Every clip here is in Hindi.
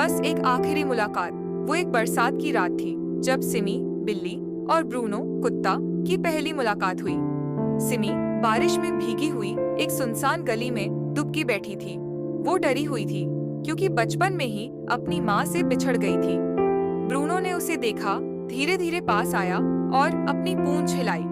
बस एक आखिरी मुलाकात। वो एक बरसात की रात थी जब सिमी, बिल्ली और ब्रूनो, कुत्ता की पहली मुलाकात हुई। सिमी बारिश में भीगी हुई एक सुनसान गली में दुबकी बैठी थी। वो डरी हुई थी क्योंकि बचपन में ही अपनी माँ से बिछड़ गई थी। ब्रूनो ने उसे देखा, धीरे धीरे पास आया और अपनी पूंछ हिलाई।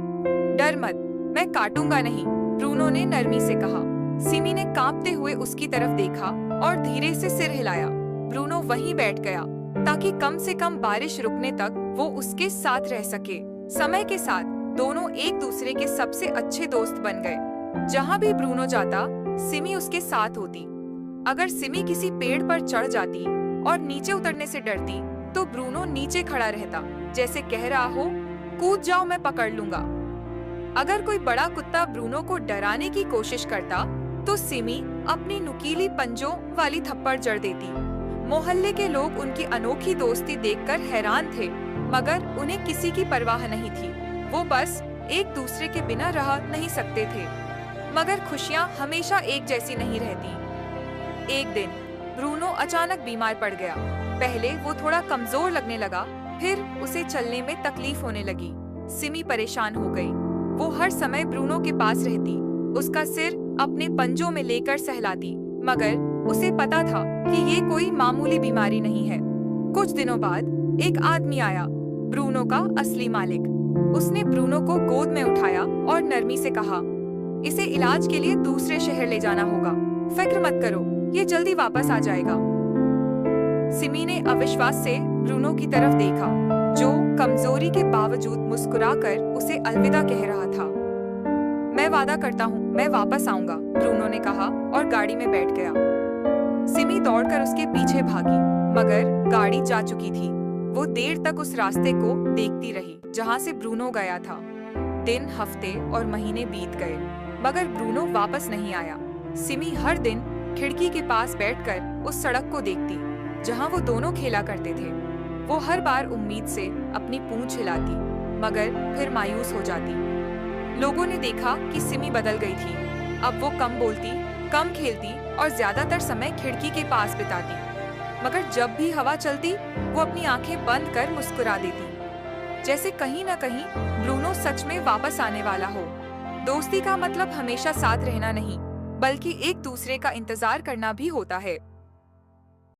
डर मत, मैं काटूंगा नहीं, ब्रूनो ने नरमी से कहा। सिमी ने कांपते हुए उसकी तरफ देखा और धीरे से सिर हिलाया। ब्रूनो वहीं बैठ गया ताकि कम से कम बारिश रुकने तक वो उसके साथ रह सके। समय के साथ दोनों एक दूसरे के सबसे अच्छे दोस्त बन गए। जहाँ भी ब्रूनो जाता, सिमी उसके साथ होती। अगर सिमी किसी पेड़ पर चढ़ जाती और नीचे उतरने से डरती, तो ब्रूनो नीचे खड़ा रहता, जैसे कह रहा हो, कूद जाओ, मैं पकड़ लूंगा। अगर कोई बड़ा कुत्ता ब्रूनो को डराने की कोशिश करता, तो सिमी अपनी नुकीली पंजों वाली थप्पड़ जड़ देती। मोहल्ले के लोग उनकी अनोखी दोस्ती देखकर हैरान थे, मगर उन्हें किसी की परवाह नहीं थी। वो बस एक दूसरे के बिना रह नहीं सकते थे। मगर खुशियां हमेशा एक जैसी नहीं रहती। एक दिन ब्रूनो अचानक बीमार पड़ गया। पहले वो थोड़ा कमजोर लगने लगा, फिर उसे चलने में तकलीफ होने लगी। सिमी परेशान हो गई। वो हर समय ब्रूनो के पास रहती, उसका सिर अपने पंजों में लेकर सहलाती, मगर उसे पता था कि ये कोई मामूली बीमारी नहीं है। कुछ दिनों बाद एक आदमी आया, ब्रूनो का असली मालिक। उसने ब्रूनो को गोद में उठाया और नरमी से कहा, इसे इलाज के लिए दूसरे शहर ले जाना होगा। फिक्र मत करो, ये जल्दी वापस आ जाएगा। सिमी ने अविश्वास से ब्रूनो की तरफ देखा, जो कमजोरी के बावजूद मुस्कुराकर उसे अलविदा कह रहा था। मैं वादा करता हूँ, मैं वापस आऊंगा, ब्रूनो ने कहा और गाड़ी में बैठ गया। सिमी दौड़कर उसके पीछे भागी, मगर गाड़ी जा चुकी थी। वो देर तक उस रास्ते को देखती रही जहाँ से ब्रूनो गया था। दिन, हफ्ते और महीने बीत गए, मगर ब्रूनो वापस नहीं आया। सिमी हर दिन खिड़की के पास बैठकर उस सड़क को देखती जहाँ वो दोनों खेला करते थे। वो हर बार उम्मीद से अपनी पूंछ हिलाती, मगर फिर मायूस हो जाती। लोगों ने देखा कि सिमी बदल गई थी। अब वो कम बोलती, कम खेलती और ज्यादातर समय खिड़की के पास बिताती। मगर जब भी हवा चलती, वो अपनी आंखें बंद कर मुस्कुरा देती, जैसे कहीं न कहीं ब्रूनो सच में वापस आने वाला हो। दोस्ती का मतलब हमेशा साथ रहना नहीं, बल्कि एक दूसरे का इंतजार करना भी होता है।